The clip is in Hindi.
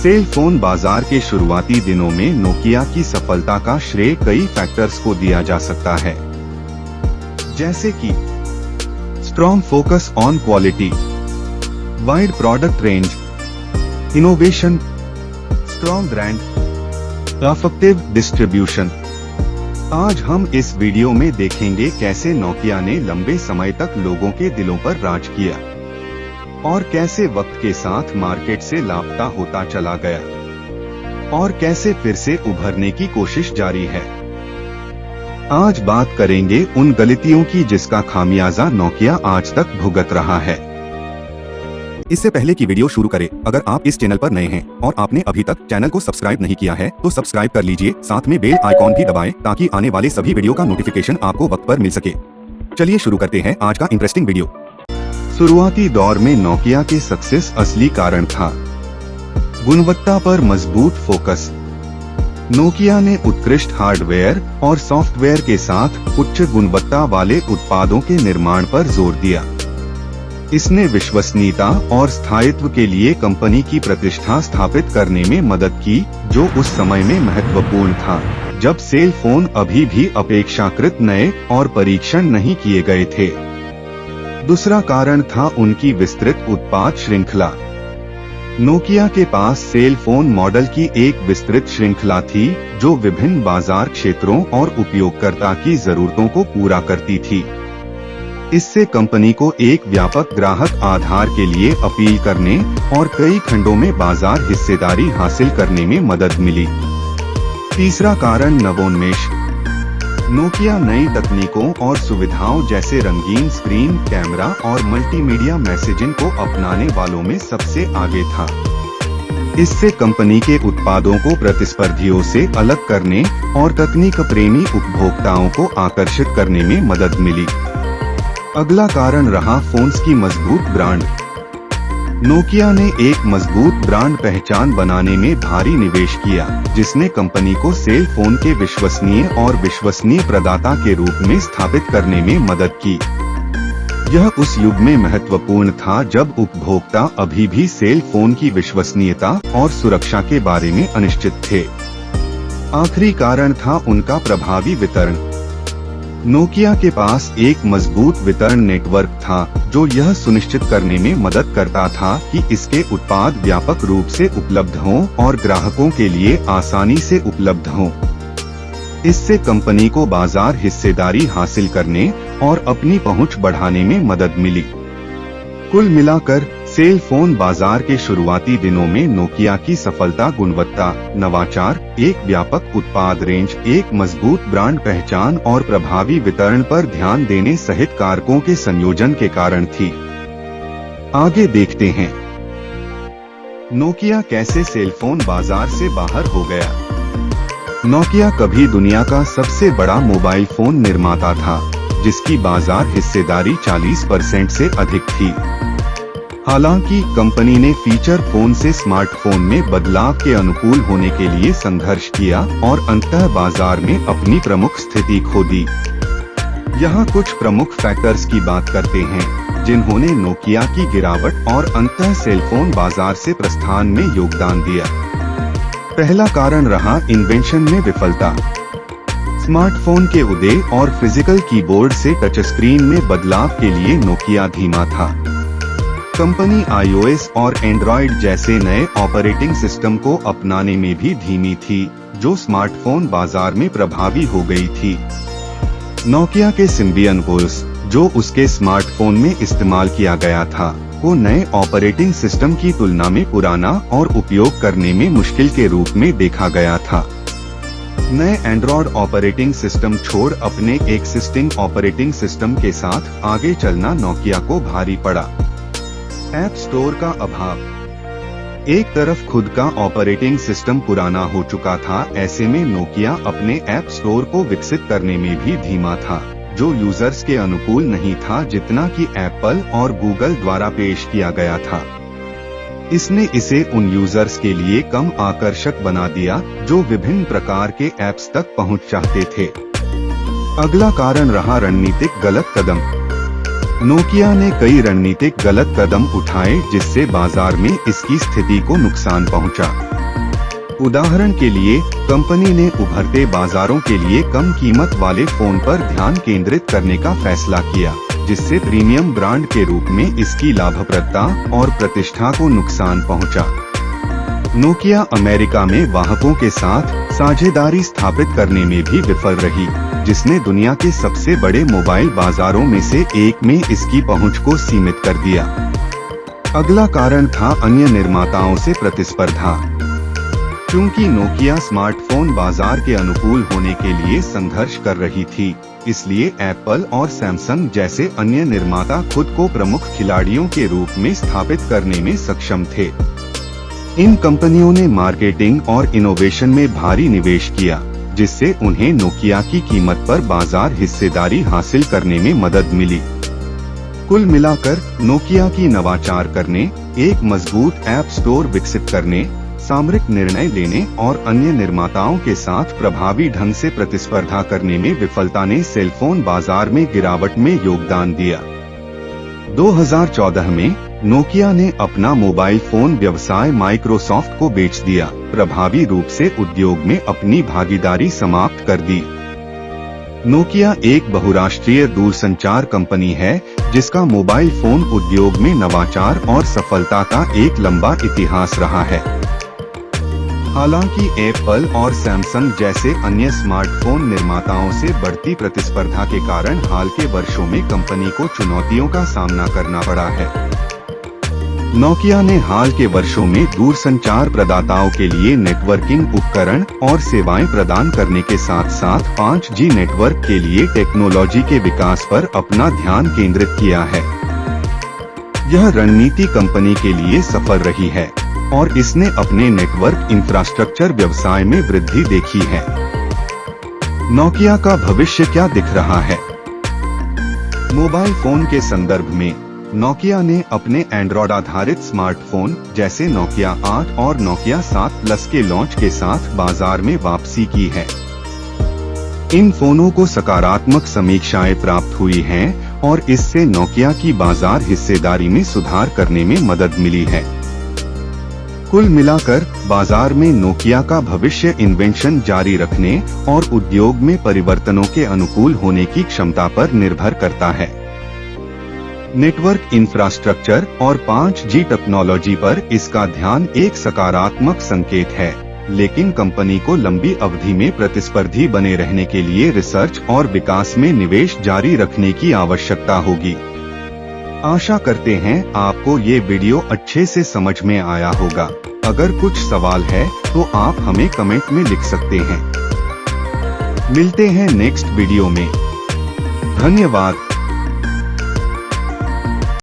सेल फोन बाजार के शुरुआती दिनों में नोकिया की सफलता का श्रेय कई फैक्टर्स को दिया जा सकता है, जैसे कि strong focus on quality, wide product range, innovation, strong brand, effective distribution. आज हम इस वीडियो में देखेंगे कैसे नोकिया ने लंबे समय तक लोगों के दिलों पर राज किया और कैसे वक्त के साथ मार्केट से लापता होता चला गया और कैसे फिर से उभरने की कोशिश जारी है। आज बात करेंगे उन गलतियों की जिसका खामियाजा नोकिया आज तक भुगत रहा है। इससे पहले कि वीडियो शुरू करें, अगर आप इस चैनल पर नए हैं और आपने अभी तक चैनल को सब्सक्राइब नहीं किया है तो सब्सक्राइब कर लीजिए, साथ में बेल आइकॉन भी दबाएं ताकि आने वाले सभी वीडियो का नोटिफिकेशन आपको वक्त पर मिल सके। चलिए शुरू करते हैं आज का इंटरेस्टिंग वीडियो। शुरुआती दौर में नोकिया के सक्सेस असली कारण था गुणवत्ता पर मजबूत फोकस। नोकिया ने उत्कृष्ट हार्डवेयर और सॉफ्टवेयर के साथ उच्च गुणवत्ता वाले उत्पादों के निर्माण पर जोर दिया। इसने विश्वसनीयता और स्थायित्व के लिए कंपनी की प्रतिष्ठा स्थापित करने में मदद की, जो उस समय में महत्वपूर्ण था जब सेल फोन अभी भी अपेक्षाकृत नए और परीक्षण नहीं किए गए थे। दूसरा कारण था उनकी विस्तृत उत्पाद श्रृंखला। नोकिया के पास सेल फोन मॉडल की एक विस्तृत श्रृंखला थी जो विभिन्न बाजार क्षेत्रों और उपयोगकर्ता की जरूरतों को पूरा करती थी। इससे कंपनी को एक व्यापक ग्राहक आधार के लिए अपील करने और कई खंडों में बाजार हिस्सेदारी हासिल करने में मदद मिली। तीसरा कारण नवोन्मेष। नोकिया नई तकनीकों और सुविधाओं जैसे रंगीन स्क्रीन, कैमरा और मल्टीमीडिया मैसेजिंग को अपनाने वालों में सबसे आगे था। इससे कंपनी के उत्पादों को प्रतिस्पर्धियों से अलग करने और तकनीक प्रेमी उपभोक्ताओं को आकर्षित करने में मदद मिली। अगला कारण रहा फोन्स की मजबूत ब्रांड। नोकिया ने एक मजबूत ब्रांड पहचान बनाने में भारी निवेश किया, जिसने कंपनी को सेल फोन के विश्वसनीय और विश्वसनीय प्रदाता के रूप में स्थापित करने में मदद की। यह उस युग में महत्वपूर्ण था जब उपभोक्ता अभी भी सेल फोन की विश्वसनीयता और सुरक्षा के बारे में अनिश्चित थे। आखिरी कारण था उनका प्रभावी वितरण। नोकिया के पास एक मजबूत वितरण नेटवर्क था जो यह सुनिश्चित करने में मदद करता था कि इसके उत्पाद व्यापक रूप से उपलब्ध हों और ग्राहकों के लिए आसानी से उपलब्ध हों। इससे कंपनी को बाजार हिस्सेदारी हासिल करने और अपनी पहुंच बढ़ाने में मदद मिली। कुल मिलाकर सेल फोन बाजार के शुरुआती दिनों में नोकिया की सफलता गुणवत्ता, नवाचार, एक व्यापक उत्पाद रेंज, एक मजबूत ब्रांड पहचान और प्रभावी वितरण पर ध्यान देने सहित कारकों के संयोजन के कारण थी। आगे देखते हैं नोकिया कैसे सेल फोन बाजार से बाहर हो गया। नोकिया कभी दुनिया का सबसे बड़ा मोबाइल फोन निर्माता था, जिसकी बाजार हिस्सेदारी 40% से अधिक थी। हालांकि कंपनी ने फीचर फोन से स्मार्टफोन में बदलाव के अनुकूल होने के लिए संघर्ष किया और अंततः बाजार में अपनी प्रमुख स्थिति खो दी। यहाँ कुछ प्रमुख फैक्टर्स की बात करते हैं जिन्होंने नोकिया की गिरावट और अंततः सेलफोन बाजार से प्रस्थान में योगदान दिया। पहला कारण रहा इन्वेंशन में विफलता। स्मार्टफोन के उदय और फिजिकल कीबोर्ड से टच स्क्रीन में बदलाव के लिए नोकिया धीमा था। कंपनी iOS और एंड्रॉयड जैसे नए ऑपरेटिंग सिस्टम को अपनाने में भी धीमी थी, जो स्मार्टफोन बाजार में प्रभावी हो गई थी। नोकिया के सिम्बियन OS, जो उसके स्मार्टफोन में इस्तेमाल किया गया था, को नए ऑपरेटिंग सिस्टम की तुलना में पुराना और उपयोग करने में मुश्किल के रूप में देखा गया था। नए एंड्रॉयड ऑपरेटिंग सिस्टम छोड़ अपने एक्सिस्टिंग ऑपरेटिंग सिस्टम के साथ आगे चलना नोकिया को भारी पड़ा। ऐप स्टोर का अभाव। एक तरफ खुद का ऑपरेटिंग सिस्टम पुराना हो चुका था, ऐसे में नोकिया अपने ऐप स्टोर को विकसित करने में भी धीमा था, जो यूजर्स के अनुकूल नहीं था जितना कि एप्पल और गूगल द्वारा पेश किया गया था। इसने इसे उन यूजर्स के लिए कम आकर्षक बना दिया जो विभिन्न प्रकार के ऐप्स तक पहुंच चाहते थे। अगला कारण रहा रणनीतिक गलत कदम। नोकिया ने कई रणनीतिक गलत कदम उठाए जिससे बाजार में इसकी स्थिति को नुकसान पहुंचा। उदाहरण के लिए कंपनी ने उभरते बाजारों के लिए कम कीमत वाले फोन पर ध्यान केंद्रित करने का फैसला किया, जिससे प्रीमियम ब्रांड के रूप में इसकी लाभप्रदता और प्रतिष्ठा को नुकसान पहुंचा। नोकिया अमेरिका में ग्राहकों के साथ साझेदारी स्थापित करने में भी विफल रही, जिसने दुनिया के सबसे बड़े मोबाइल बाजारों में से एक में इसकी पहुंच को सीमित कर दिया। अगला कारण था अन्य निर्माताओं से प्रतिस्पर्धा। क्योंकि नोकिया स्मार्टफोन बाजार के अनुकूल होने के लिए संघर्ष कर रही थी, इसलिए एप्पल और सैमसंग जैसे अन्य निर्माता खुद को प्रमुख खिलाड़ियों के रूप में स्थापित करने में सक्षम थे। इन कंपनियों ने मार्केटिंग और इनोवेशन में भारी निवेश किया, जिससे उन्हें नोकिया की कीमत पर बाजार हिस्सेदारी हासिल करने में मदद मिली। कुल मिलाकर नोकिया की नवाचार करने, एक मजबूत ऐप स्टोर विकसित करने, सामरिक निर्णय लेने और अन्य निर्माताओं के साथ प्रभावी ढंग से प्रतिस्पर्धा करने में विफलता ने सेलफोन बाजार में गिरावट में योगदान दिया। 2014 में नोकिया ने अपना मोबाइल फोन व्यवसाय माइक्रोसॉफ्ट को बेच दिया, प्रभावी रूप से उद्योग में अपनी भागीदारी समाप्त कर दी। नोकिया एक बहुराष्ट्रीय दूरसंचार कंपनी है, जिसका मोबाइल फोन उद्योग में नवाचार और सफलता का एक लंबा इतिहास रहा है। हालांकि एप्पल और सैमसंग जैसे अन्य स्मार्टफोन निर्माताओं से बढ़ती प्रतिस्पर्धा के कारण हाल के वर्षों में कंपनी को चुनौतियों का सामना करना पड़ा है। नोकिया ने हाल के वर्षों में दूरसंचार प्रदाताओं के लिए नेटवर्किंग उपकरण और सेवाएं प्रदान करने के साथ साथ 5G नेटवर्क के लिए टेक्नोलॉजी के विकास पर अपना ध्यान केंद्रित किया है। यह रणनीति कंपनी के लिए सफल रही है और इसने अपने नेटवर्क इंफ्रास्ट्रक्चर व्यवसाय में वृद्धि देखी है। नोकिया का भविष्य क्या दिख रहा है? मोबाइल फोन के संदर्भ में नोकिया ने अपने एंड्रॉयड आधारित स्मार्टफोन जैसे नोकिया 8 और नोकिया 7 प्लस के लॉन्च के साथ बाजार में वापसी की है। इन फोनों को सकारात्मक समीक्षाएं प्राप्त हुई हैं और इससे नोकिया की बाजार हिस्सेदारी में सुधार करने में मदद मिली है। कुल मिलाकर बाजार में नोकिया का भविष्य इन्वेंशन जारी रखने और उद्योग में परिवर्तनों के अनुकूल होने की क्षमता पर निर्भर करता है। नेटवर्क इंफ्रास्ट्रक्चर और 5G टेक्नोलॉजी पर इसका ध्यान एक सकारात्मक संकेत है, लेकिन कंपनी को लंबी अवधि में प्रतिस्पर्धी बने रहने के लिए रिसर्च और विकास में निवेश जारी रखने की आवश्यकता होगी। आशा करते हैं आपको ये वीडियो अच्छे से समझ में आया होगा। अगर कुछ सवाल है तो आप हमें कमेंट में लिख सकते हैं। मिलते हैं नेक्स्ट वीडियो में। धन्यवाद।